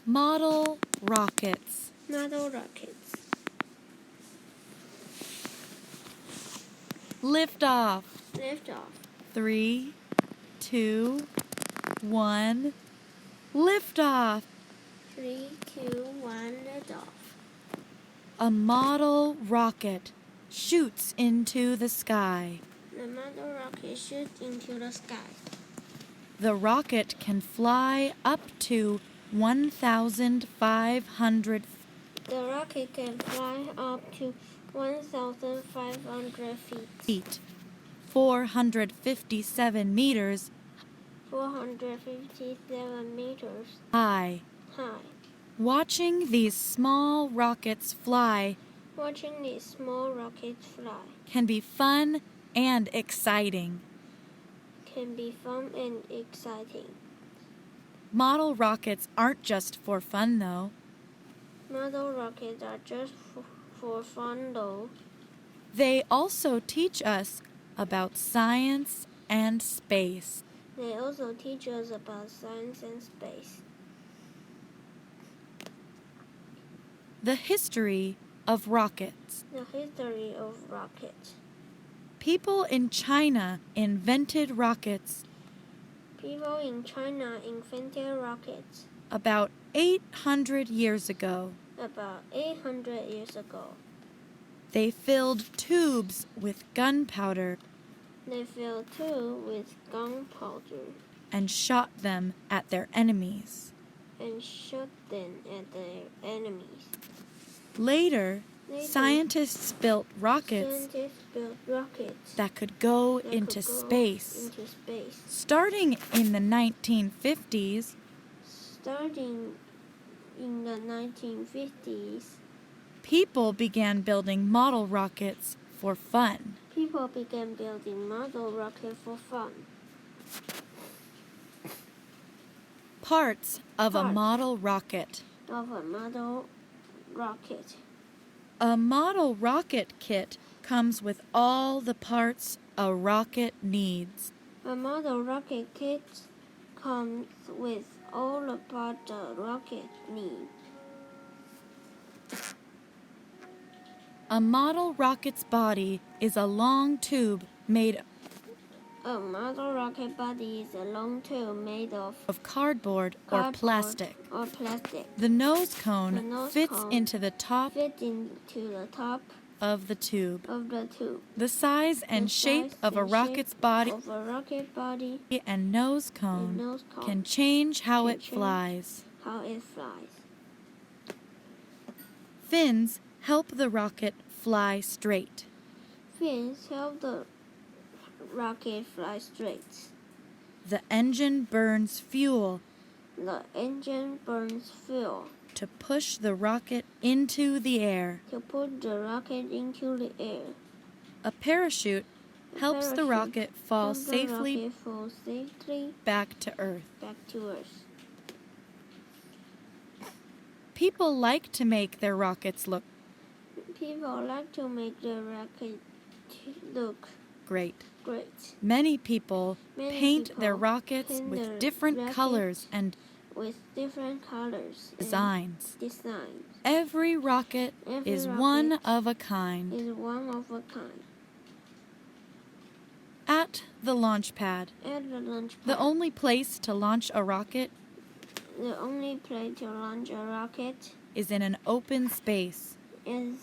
Model rockets. Model rockets. Liftoff. Liftoff. 3, 2, 1. Liftoff. 3, 2, 1, liftoff. A model rocket shoots into the sky. The model rocket shoots into the sky. The rocket can fly up to 1,500 The rocket can fly up to 1,500 feet, 457 meters 457 meters high. high. Watching these small rockets fly Watching these small rockets fly can be fun and exciting. can be fun and exciting. Model rockets aren't just for fun, though. Model rockets are just for fun, though. They also teach us about science and space. They also teach us about science and space. The history of rockets. The history of rockets. People in China invented rockets People in China invented rockets about 800 years ago. about 800 years ago. They filled tubes with gunpowder They filled two with gunpowder and shot them at their enemies. and shot them at their enemies. Later, Later, scientists built rockets Scientists built rockets that could go that into could go space. into space. Starting in the 1950s, Starting in the 1950s, people began building model rockets for fun. people began building model rockets for fun. Parts of a Parts. model rocket. Of a model rocket. A model rocket kit comes with all the parts a rocket needs. A model rocket kit comes with all the parts a rocket needs. A model rocket's body is a long tube made A model rocket body is a long tube made of of cardboard or plastic. or plastic. The nose cone The nose fits cone into the top Fit into the top of the tube. of the tube. The size and The shape size of a and rocket's shape body of a rocket body and nose and cone nose cone can change how can it change flies. how it flies. Fins help the rocket fly straight. Fins help the rocket fly straight. The engine burns fuel The engine burns fuel to push the rocket into the air. to put the rocket into the air. A parachute helps the parachute rocket fall helps the safely rocket fall safely back to Earth. back to Earth. People like to make their rockets look People like to make the rocket look great. great. Many people Many paint people their rockets paint with their different rockets colors and with different colors designs. and designs. Every rocket Every is rocket one of a kind. is one of a kind. At the launch pad, At the launch the pad, only place to launch a rocket the only place to launch a rocket is in an open space. is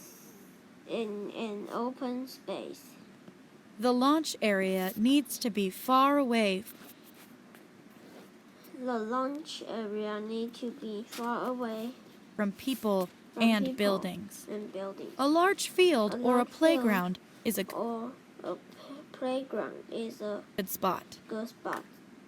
in an open space. The launch area needs to be far away The launch area needs to be far away from people from and people buildings. and buildings. A large field or a large field playground is a Or a playground is a good spot. good spot.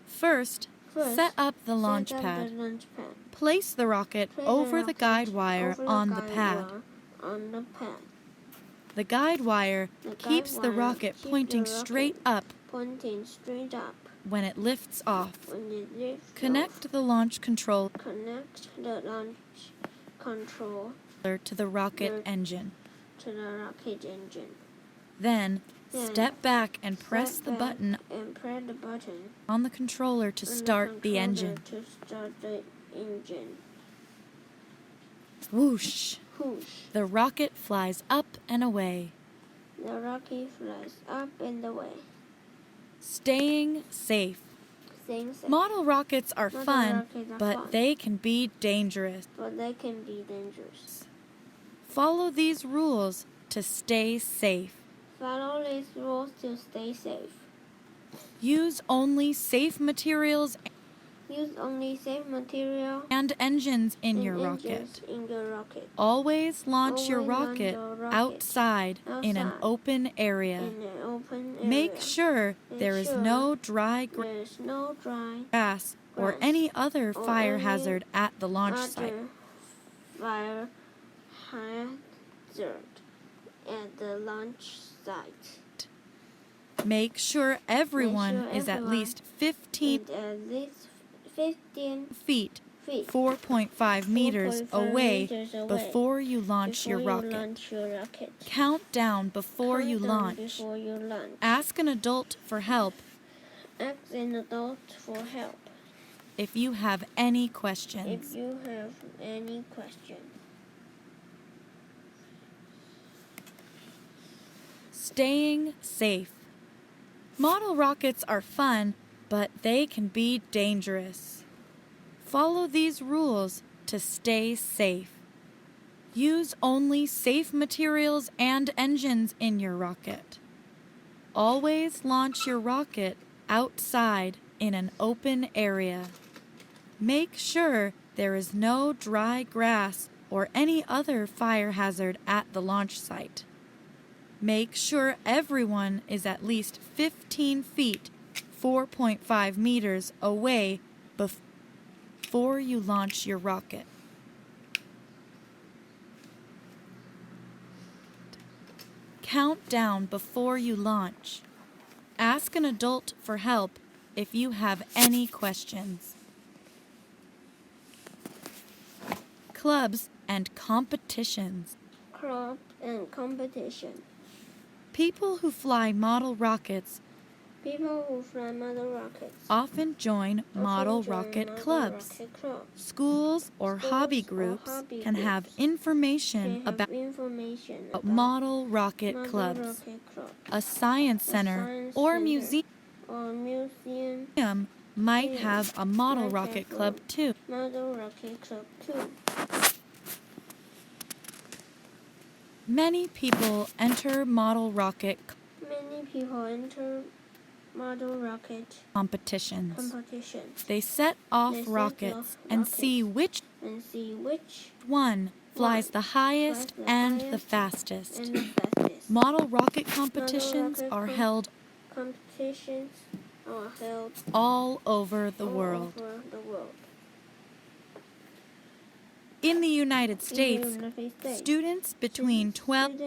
First, First, set up the set launch up pad. the launch pad. Place the rocket Place over the rocket guide wire over on the guide pad. wire on the pad. The guide wire The guide keeps the wire rocket keeps pointing the rocket straight up pointing straight up. when it lifts off. When it lifts Connect off, the launch controller connect the launch control to the rocket There. engine. to the rocket engine. Then, Then, step back and press Step the back button and press the button on the controller to on start the controller engine. To start the engine. Whoosh! Whoosh! The rocket flies up and away. The rocket flies up and away. Staying safe. Staying safe. Model rockets are Model fun, rockets are but fun. they can be dangerous. But they can be dangerous. Follow these rules to stay safe. Follow these rules to stay safe. Use only safe materials Use only safe material and engines in and your engines rocket. in your rocket. Always launch your Always launch rocket your rocket outside in an outside open area. In an open area. Make sure there is no dry there is no dry grass or grass any other or fire any hazard at the launch other site. fire hazard at the launch site. Make sure everyone is at least 15 feet, 4.5 meters away before you launch your rocket. Count down before you launch. Ask an adult for help Ask an adult for help if you have any questions. if you have any questions. Staying safe. Model rockets are fun, but they can be dangerous. Follow these rules to stay safe. Use only safe materials and engines in your rocket. Always launch your rocket outside in an open area. Make sure there is no dry grass or any other fire hazard at the launch site. Make sure everyone is at least 15 feet, 4.5 meters away before you launch your rocket. Count down before you launch. Ask an adult for help if you have any questions. Clubs and competitions. Club and competition. People who fly model rockets People who fly model rockets often join model rocket clubs. Schools or hobby groups can have information about model rocket clubs. A science center or museum might have a model rocket club too. Many people enter model rocket competitions. They set off rockets and see which one flies the highest and the fastest. Model rocket competitions are held all over the world. In the United States, students between 12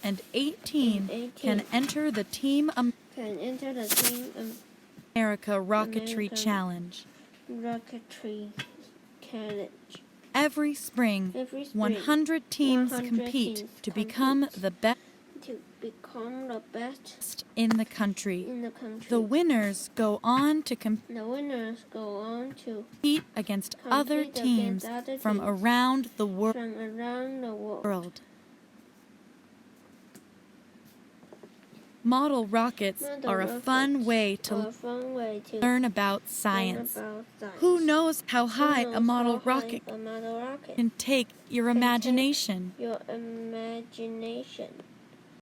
and 18 can enter the Team America Rocketry Challenge. Every spring, 100 teams compete to become the best in the country. The winners go on to compete against other teams from around the world. Model rockets are a fun way to learn about science. Who knows how high a model rocket can take your imagination?